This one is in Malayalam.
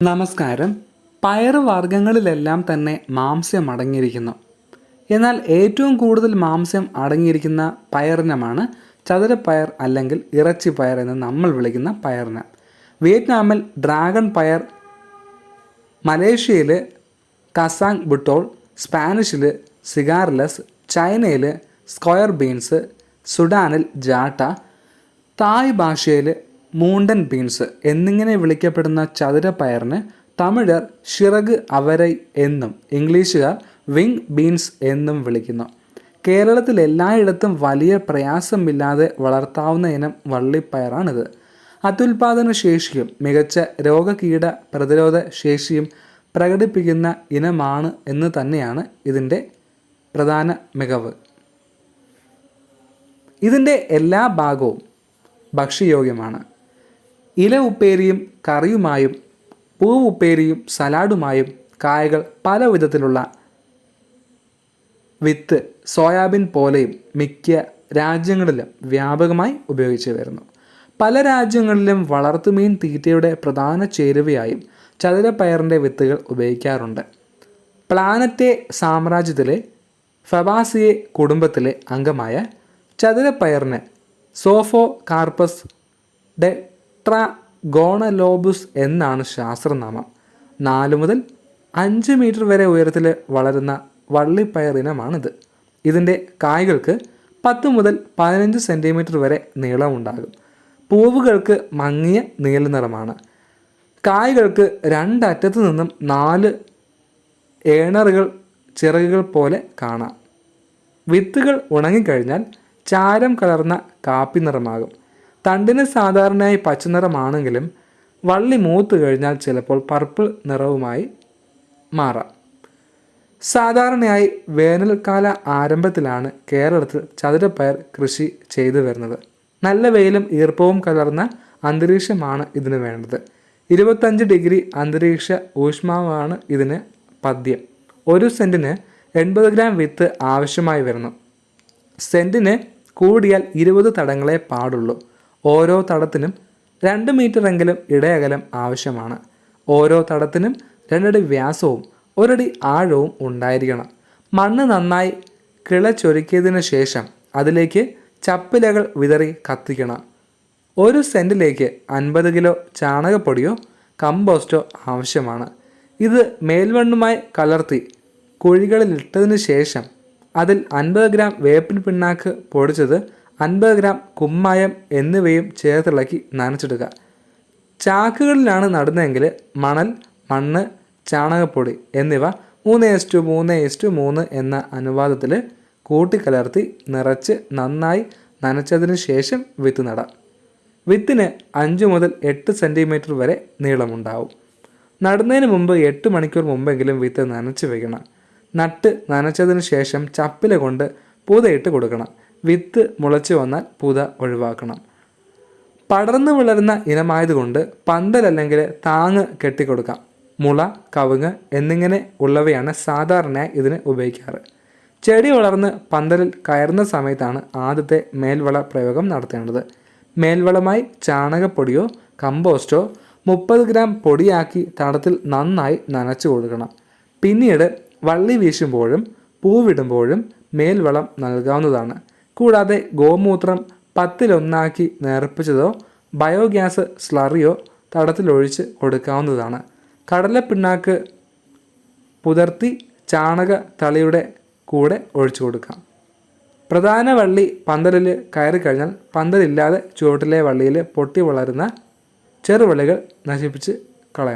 നമസ്കാരം. പയറുവർഗ്ഗങ്ങളിലെല്ലാം തന്നെ മാംസ്യം അടങ്ങിയിരിക്കുന്നു. എന്നാൽ ഏറ്റവും കൂടുതൽ മാംസ്യം അടങ്ങിയിരിക്കുന്ന പയറിനമാണ് ചതുരപ്പയർ അല്ലെങ്കിൽ ഇറച്ചിപ്പയർ എന്ന് നമ്മൾ വിളിക്കുന്ന പയറിനം. വിയറ്റ്നാമിൽ ഡ്രാഗൺ പയർ, മലേഷ്യയിൽ കസാങ് ബുട്ടോൾ, സ്പാനിഷിൽ സിഗാർലെസ്, ചൈനയിൽ സ്ക്വയർ ബീൻസ്, സുഡാനിൽ ജാട്ട, തായ് ഭാഷയിൽ മൂണ്ടൻ ബീൻസ് എന്നിങ്ങനെ വിളിക്കപ്പെടുന്ന ചതുരപ്പയറിന് തമിഴർ ഷിറക് അവരൈ എന്നും ഇംഗ്ലീഷുകാർ വിങ് ബീൻസ് എന്നും വിളിക്കുന്നു. കേരളത്തിൽ എല്ലായിടത്തും വലിയ പ്രയാസമില്ലാതെ വളർത്താവുന്ന ഇനം വള്ളിപ്പയറാണിത്. അത്യുൽപാദന ശേഷിയും മികച്ച രോഗകീട പ്രതിരോധ ശേഷിയും പ്രകടിപ്പിക്കുന്ന ഇനമാണ് എന്ന് തന്നെയാണ് ഇതിൻ്റെ പ്രധാന മികവ്. ഇതിൻ്റെ എല്ലാ ഭാഗവും ഭക്ഷ്യയോഗ്യമാണ്. ഇല ഉപ്പേരിയും കറിയുമായും പൂവുപ്പേരിയും സലാഡുമായും കായകൾ പല വിധത്തിലുള്ള വിത്ത് സോയാബീൻ പോലെയും മിക്ക രാജ്യങ്ങളിലും വ്യാപകമായി ഉപയോഗിച്ചു വരുന്നു. പല രാജ്യങ്ങളിലും വളർത്തുമീൻ തീറ്റയുടെ പ്രധാന ചേരുവയായും ചതുരപ്പയറിൻ്റെ വിത്തുകൾ ഉപയോഗിക്കാറുണ്ട്. പ്ലാനറ്റെ സാമ്രാജ്യത്തിലെ ഫബാസിയെ കുടുംബത്തിലെ അംഗമായ ചതുരപ്പയറിന് സോഫോ കാർപ്പസ് ടെട്രാഗോണലോബുസ് എന്നാണ് ശാസ്ത്രനാമം. 4 മുതൽ 5 മീറ്റർ വരെ ഉയരത്തിൽ വളരുന്ന വള്ളിപ്പയർ ഇനമാണിത്. ഇതിൻ്റെ കായ്കൾക്ക് 10 മുതൽ 15 സെൻറ്റിമീറ്റർ വരെ നീളമുണ്ടാകും. പൂവുകൾക്ക് മങ്ങിയ നീലനിറമാണ്. കായ്കൾക്ക് 2 അറ്റത്തു നിന്നും 4 ഏണറുകൾ ചിറകുകൾ പോലെ കാണാം. വിത്തുകൾ ഉണങ്ങിക്കഴിഞ്ഞാൽ ചാരം കലർന്ന കാപ്പി നിറമാകും. തണ്ടിന് സാധാരണയായി പച്ചനിറമാണെങ്കിലും വള്ളി മൂത്ത് കഴിഞ്ഞാൽ ചിലപ്പോൾ പർപ്പിൾ നിറവുമായി മാറാം. സാധാരണയായി വേനൽക്കാല ആരംഭത്തിലാണ് കേരളത്തിൽ ചതുരപ്പയർ കൃഷി ചെയ്തു വരുന്നത്. നല്ല വെയിലും ഈർപ്പവും കലർന്ന അന്തരീക്ഷമാണ് ഇതിന് വേണ്ടത്. 25 ഡിഗ്രി അന്തരീക്ഷ ഊഷ്മാവാണ് ഇതിന് പഥ്യം. 1 സെൻറ്റിന് 80 ഗ്രാം വിത്ത് ആവശ്യമായി വരുന്നു. സെൻറ്റിന് കൂടിയാൽ 20 തടങ്ങളെ പാടുള്ളൂ. ഓരോ തടത്തിനും 2 മീറ്ററെങ്കിലും ഇടയകലം ആവശ്യമാണ്. ഓരോ തടത്തിനും 2 അടി വ്യാസവും 1 അടി ആഴവും ഉണ്ടായിരിക്കണം. മണ്ണ് നന്നായി കിളച്ചൊരുക്കിയതിനു ശേഷം അതിലേക്ക് ചപ്പിലകൾ വിതറി കത്തിക്കണം. 1 സെൻറ്റിലേക്ക് 50 കിലോ ചാണകപ്പൊടിയോ കമ്പോസ്റ്റോ ആവശ്യമാണ്. ഇത് മേൽമണ്ണുമായി കലർത്തി കുഴികളിലിട്ടതിന് ശേഷം അതിൽ 50 ഗ്രാം വേപ്പിൻ പിണ്ണാക്ക് പൊടിച്ചത്, 50 ഗ്രാം കുമ്മായം എന്നിവയും ചേർത്തിളക്കി നനച്ചിടുക. ചാക്കുകളിലാണ് നടുന്നതെങ്കിൽ മണൽ, മണ്ണ്, ചാണകപ്പൊടി എന്നിവ 3:3:3 എന്ന അനുപാതത്തിൽ കൂട്ടിക്കലർത്തി നിറച്ച് നന്നായി നനച്ചതിന് ശേഷം വിത്ത് നടാം. വിത്തിന് 5 മുതൽ 8 സെൻറ്റിമീറ്റർ വരെ നീളമുണ്ടാവും. നടുന്നതിന് മുമ്പ് 8 മണിക്കൂർ മുമ്പെങ്കിലും വിത്ത് നനച്ച് വയ്ക്കണം. നട്ട് നനച്ചതിന് ശേഷം ചപ്പില കൊണ്ട് പുതയിട്ട് കൊടുക്കണം. വിത്ത് മുളച്ചു വന്നാൽ പുത ഒഴിവാക്കണം. പടർന്നു വളരുന്ന ഇനമായതുകൊണ്ട് പന്തൽ അല്ലെങ്കിൽ താങ്ങ് കെട്ടിക്കൊടുക്കാം. മുള, കവുങ്ങ് എന്നിങ്ങനെ ഉള്ളവയാണ് സാധാരണയായി ഇതിന് ഉപയോഗിക്കാറ്. ചെടി വളർന്ന് പന്തലിൽ കയറുന്ന സമയത്താണ് ആദ്യത്തെ മേൽവള പ്രയോഗം നടത്തേണ്ടത്. മേൽവളമായി ചാണകപ്പൊടിയോ കമ്പോസ്റ്റോ 30 ഗ്രാം പൊടിയാക്കി തടത്തിൽ നന്നായി നനച്ചു കൊടുക്കണം. പിന്നീട് വള്ളി വീശുമ്പോഴും പൂവിടുമ്പോഴും മേൽവളം നൽകാവുന്നതാണ്. കൂടാതെ ഗോമൂത്രം 10-1 നേർപ്പിച്ചതോ ബയോഗ്യാസ് സ്ലറിയോ തടത്തിലൊഴിച്ച് കൊടുക്കാവുന്നതാണ്. കടലപ്പിണ്ണാക്ക് പുതർത്തി ചാണക തളിയുടെ കൂടെ ഒഴിച്ചു കൊടുക്കാം. പ്രധാന വള്ളി പന്തലിൽ കയറി കഴിഞ്ഞാൽ പന്തലില്ലാതെ ചുവട്ടിലെ വള്ളിയിൽ പൊട്ടി വളരുന്ന ചെറുവള്ളികൾ നശിപ്പിച്ച് കളയണം.